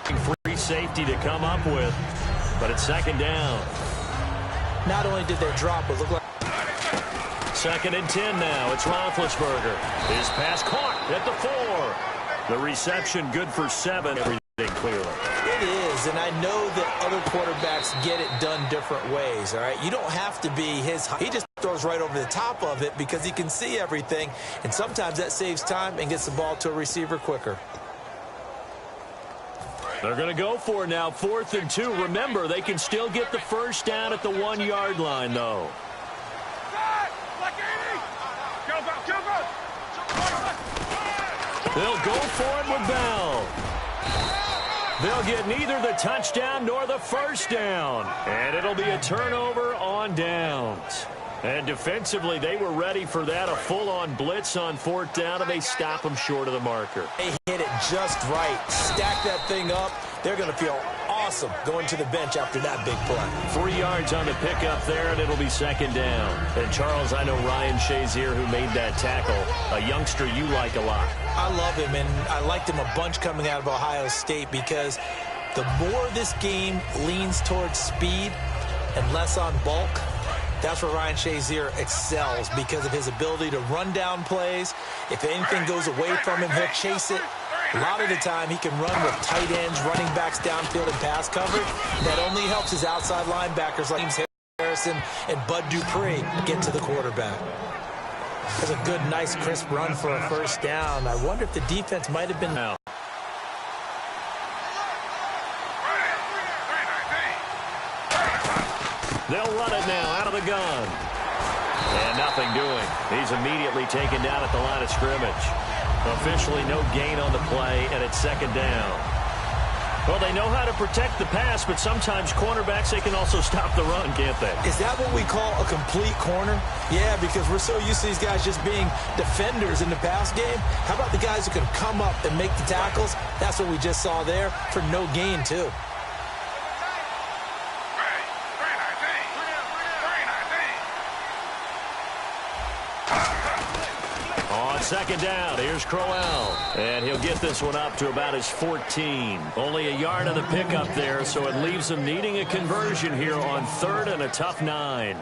Free safety to come up with, but it's second down. Not only did they drop, but look like... Second and 10 now. It's Roethlisberger. His pass caught at the 4. The reception good for 7. Everything clearly. It is, and I know that other quarterbacks get it done different ways, all right? You don't have to be his... He just throws right over the top of it because he can see everything, and sometimes that saves time and gets the ball to a receiver quicker. They're going to go for it now, 4th and 2. Remember, they can still get the first down at the 1-yard line, though. They'll go for it with Bell. They'll get neither the touchdown nor the first down. And it'll be a turnover on downs. And defensively, they were ready for that, a full-on blitz on 4th down, and they stop them short of the marker. They hit it just right. Stack that thing up. They're going to feel awesome going to the bench after that big play. 3 yards on the pickup there, and it'll be second down. And, Charles, I know Ryan Shazier, who made that tackle, a youngster you like a lot. I love him, and I liked him a bunch coming out of Ohio State because the more this game leans towards speed and less on bulk, that's where Ryan Shazier excels because of his ability to run down plays. If anything goes away from him, he'll chase it. A lot of the time, he can run with tight ends, running backs downfield, and pass coverage. That only helps his outside linebackers like James Harrison and Bud Dupree get to the quarterback. That's a good, nice, crisp run for a first down. I wonder if the defense might have been... Now. They'll run it now out of the gun. And nothing doing. He's immediately taken down at the line of scrimmage. Officially no gain on the play, and it's second down. Well, they know how to protect the pass, but sometimes cornerbacks, they can also stop the run, can't they? Is that what we call a complete corner? Yeah, because we're so used to these guys just being defenders in the pass game. How about the guys who can come up and make the tackles? That's what we just saw there for no gain, too. Second down, here's Crowell, and he'll get this one up to about his 14. Only a yard on the pickup there, so it leaves him needing a conversion here on 3rd and a tough 9.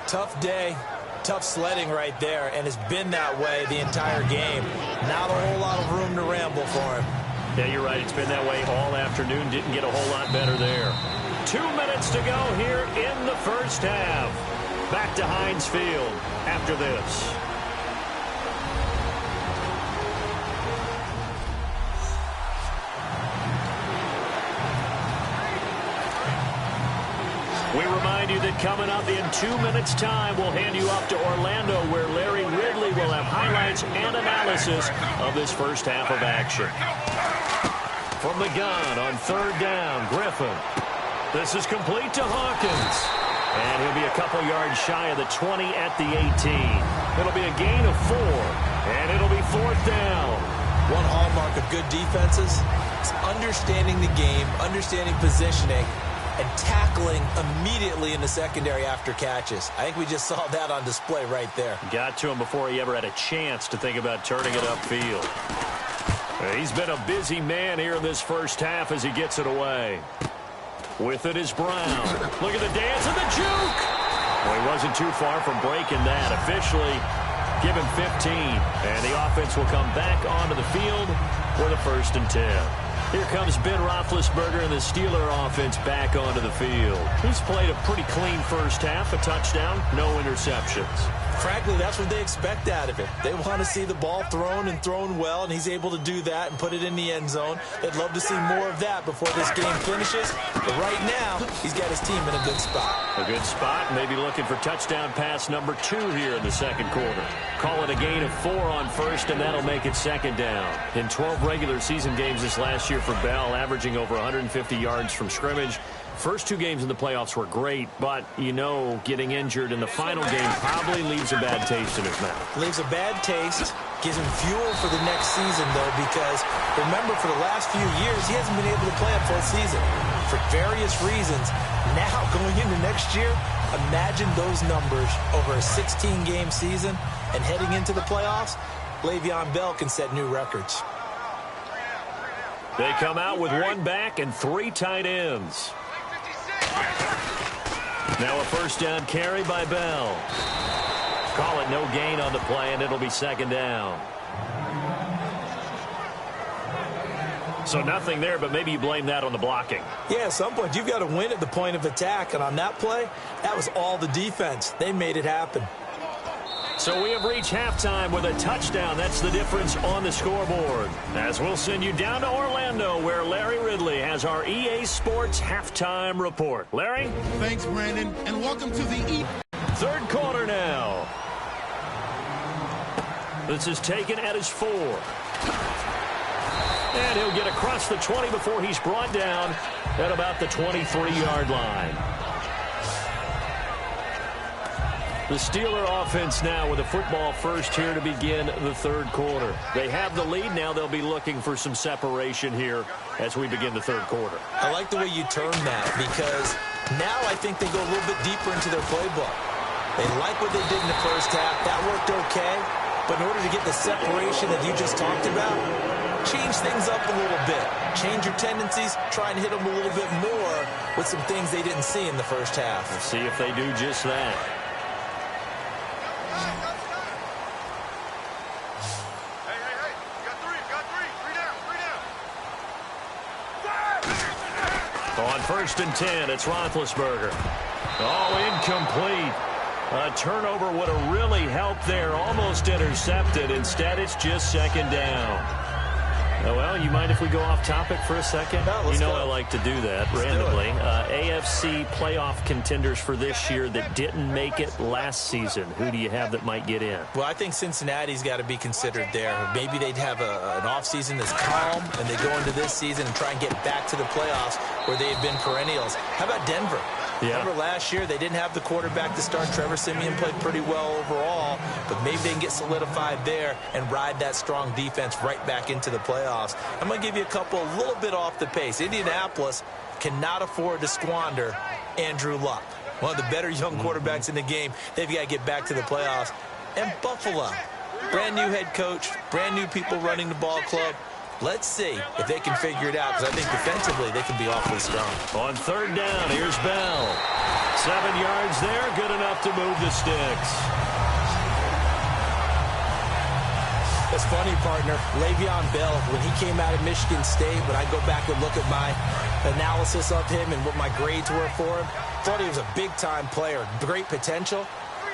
Tough day, tough sledding right there, and it's been that way the entire game. Not a whole lot of room to ramble for him. Yeah, you're right. It's been that way all afternoon. Didn't get a whole lot better there. 2 minutes to go here in the first half. Back to Heinz Field after this. We remind you that coming up in 2 minutes' time, we'll hand you off to Orlando, where Larry Ridley will have highlights and analysis of this first half of action. From the gun on 3rd down, Griffin. This is complete to Hawkins. And he'll be a couple yards shy of the 20 at the 18. It'll be a gain of 4, and it'll be 4th down. One hallmark of good defenses is understanding the game, understanding positioning, and tackling immediately in the secondary after catches. I think we just saw that on display right there. Got to him before he ever had a chance to think about turning it upfield. He's been a busy man here in this first half as he gets it away. With it is Brown. Look at the dance and the juke. Well, he wasn't too far from breaking that. Officially, give him 15. And the offense will come back onto the field for the 1st and 10. Here comes Ben Roethlisberger and the Steeler offense back onto the field. He's played a pretty clean first half, a touchdown, no interceptions. Frankly, that's what they expect out of him. They want to see the ball thrown and thrown well, and he's able to do that and put it in the end zone. They'd love to see more of that before this game finishes. But right now, he's got his team in a good spot. A good spot, maybe looking for touchdown pass number 2 here in the second quarter. Call it a gain of 4 on 1st, and that'll make it second down. In 12 regular season games this last year for Bell, averaging over 150 yards from scrimmage. First 2 games in the playoffs were great, but, you know, getting injured in the final game probably leaves a bad taste in his mouth. Leaves a bad taste, gives him fuel for the next season, though, because, remember, for the last few years, he hasn't been able to play a full season for various reasons. Now, going into next year, imagine those numbers over a 16-game season, and heading into the playoffs, Le'Veon Bell can set new records. They come out with one back and 3 tight ends. Now a first down carry by Bell. Call it no gain on the play, and it'll be second down. So nothing there, but maybe you blame that on the blocking. Yeah, at some point you've got to win at the point of attack, and on that play, that was all the defense. They made it happen. So we have reached halftime with a touchdown. That's the difference on the scoreboard. As we'll send you down to Orlando, where Larry Ridley has our EA Sports halftime report. Larry? Thanks, Brandon, and welcome to the Third quarter now. This is taken at his 4. And he'll get across the 20 before he's brought down at about the 23-yard line. The Steeler offense now with a football first here to begin the third quarter. They have the lead. Now they'll be looking for some separation here as we begin the third quarter. I like the way you term that, because now I think they go a little bit deeper into their playbook. They like what they did in the first half. That worked okay. But in order to get the separation that you just talked about, change things up a little bit. Change your tendencies. Try and hit them a little bit more with some things they didn't see in the first half. Let's see if they do just that. On 1st and 10, it's Roethlisberger. Oh, incomplete. A turnover would have really helped there. Almost intercepted. Instead, it's just second down. Oh, well, you mind if we go off topic for a second? No, let's go. I like to do that randomly. AFC playoff contenders for this year that didn't make it last season. Who do you have that might get in? Well, I think Cincinnati's got to be considered there. Maybe they'd have an offseason that's calm, and they go into this season and try and get back to the playoffs where they've been perennials. How about Denver? Yeah. Remember last year, they didn't have the quarterback to start. Trevor Siemian played pretty well overall, but maybe they can get solidified there and ride that strong defense right back into the playoffs. I'm going to give you a couple a little bit off the pace. Indianapolis cannot afford to squander Andrew Luck, one of the better young quarterbacks in the game. They've got to get back to the playoffs. And Buffalo, brand new head coach, brand new people running the ball club. Let's see if they can figure it out, because I think defensively they can be awfully strong. On 3rd down, here's Bell. 7 yards there, good enough to move the sticks. It's funny, partner. Le'Veon Bell, when he came out of Michigan State, when I go back and look at my analysis of him and what my grades were for him, thought he was a big-time player, great potential.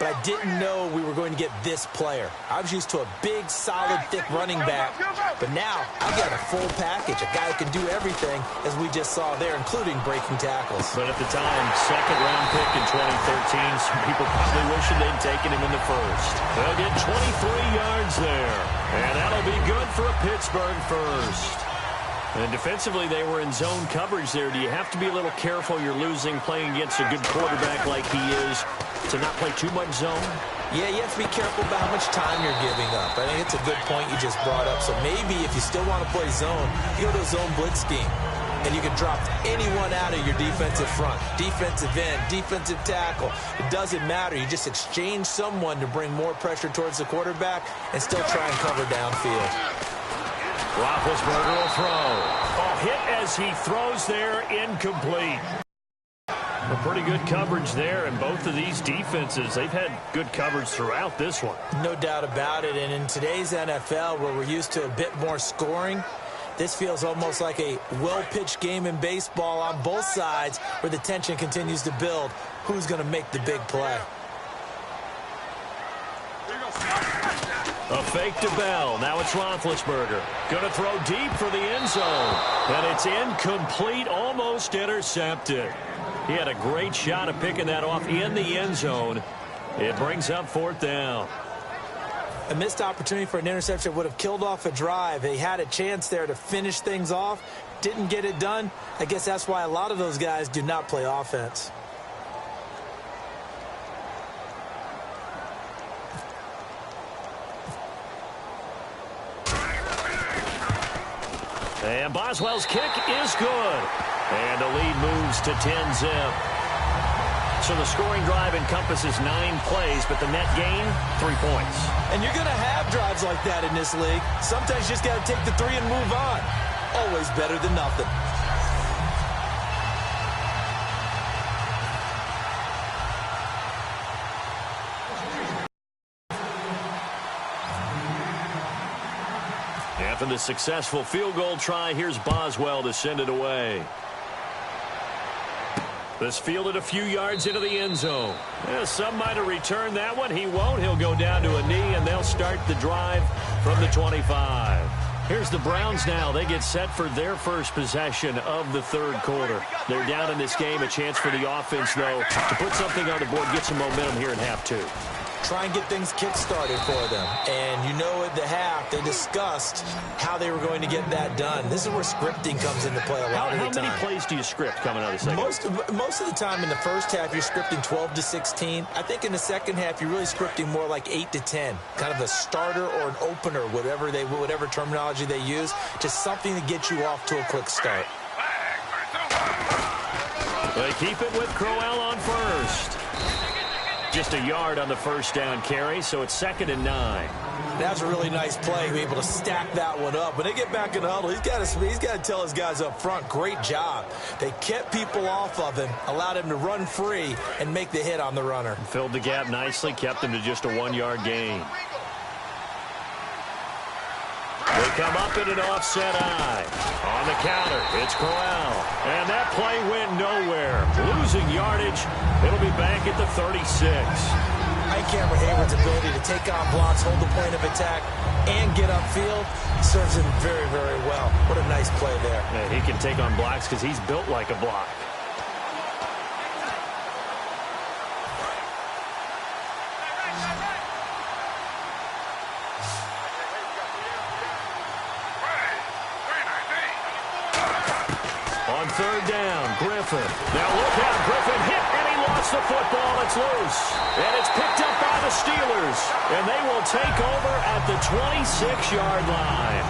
But I didn't know we were going to get this player. I was used to a big, solid, thick running back. But now I've got a full package, a guy who can do everything, as we just saw there, including breaking tackles. But at the time, 2nd-round pick in 2013, some people probably wishing they'd taken him in the first. They'll get 23 yards there. And that'll be good for a Pittsburgh first. And defensively, they were in zone coverage there. Do you have to be a little careful? You're losing, playing against a good quarterback like he is, to not play too much zone? Yeah, you have to be careful about how much time you're giving up. I think it's a good point you just brought up. So maybe if you still want to play zone, you go to a zone blitz scheme. And you can drop anyone out of your defensive front, defensive end, defensive tackle. It doesn't matter. You just exchange someone to bring more pressure towards the quarterback and still try and cover downfield. Roethlisberger will throw. Oh, hit as he throws there, incomplete. A pretty good coverage there, and both of these defenses, they've had good coverage throughout this one. No doubt about it, and in today's NFL, where we're used to a bit more scoring, this feels almost like a well-pitched game in baseball on both sides, where the tension continues to build. Who's going to make the big play? A fake to Bell. Now it's Roethlisberger. Going to throw deep for the end zone. And it's incomplete, almost intercepted. He had a great shot of picking that off in the end zone. It brings up 4th down. A missed opportunity for an interception would have killed off a drive. They had a chance there to finish things off. Didn't get it done. I guess that's why a lot of those guys do not play offense. And Boswell's kick is good. And the lead moves to 10-zip. So the scoring drive encompasses 9 plays, but the net gain, 3 points. And you're going to have drives like that in this league. Sometimes you just got to take the 3 and move on. always better than nothing. After the successful field goal try, here's Boswell to send it away. This fielded a few yards into the end zone. Some might have returned that one. He won't. He'll go down to a knee, and they'll start the drive from the 25. Here's the Browns now. They get set for their first possession of the third quarter. They're down in this game. A chance for the offense, though, to put something on the board, get some momentum here in half two. Try and get things kick-started for them. And you know at the half, they discussed how they were going to get that done. This is where scripting comes into play a lot of the time. How many plays do you script coming out of the second half? Most of the time in the first half, you're scripting 12 to 16. I think in the second half, you're really scripting more like 8 to 10. Kind of a starter or an opener, whatever terminology they use. Just something to get you off to a quick start. They keep it with Crowell on first. Just a yard on the first down carry, so it's 2nd and 9. That's a really nice play, to be able to stack that one up. When they get back in the huddle, he's got to tell his guys up front, great job. They kept people off of him, allowed him to run free, and make the hit on the runner. Filled the gap nicely, kept him to just a 1-yard gain. They come up in an offset eye. On the counter, it's Crowell. And that play went nowhere. Losing yardage. It'll be back at the 36. Mike Cameron Hayward's ability to take on blocks, hold the point of attack, and get upfield serves him very, very well. What a nice play there. Yeah, he can take on blocks because he's built like a block. On third down, Griffin. Now look out, Griffin hit, and he lost the football. It's loose. And it's picked up by the Steelers. And they will take over at the 26-yard line.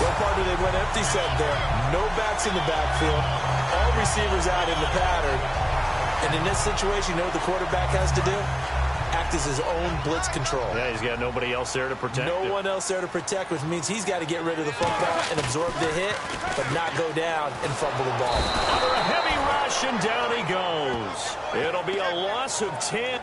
What part did they went empty set there? No backs in the backfield. All receivers out in the pattern. And in this situation, you know what the quarterback has to do? Act as his own blitz control. Yeah, he's got nobody else there to protect him. No one else there to protect, which means he's got to get rid of the football and absorb the hit, but not go down and fumble the ball. Under a heavy rush, and down he goes. It'll be a loss of 10.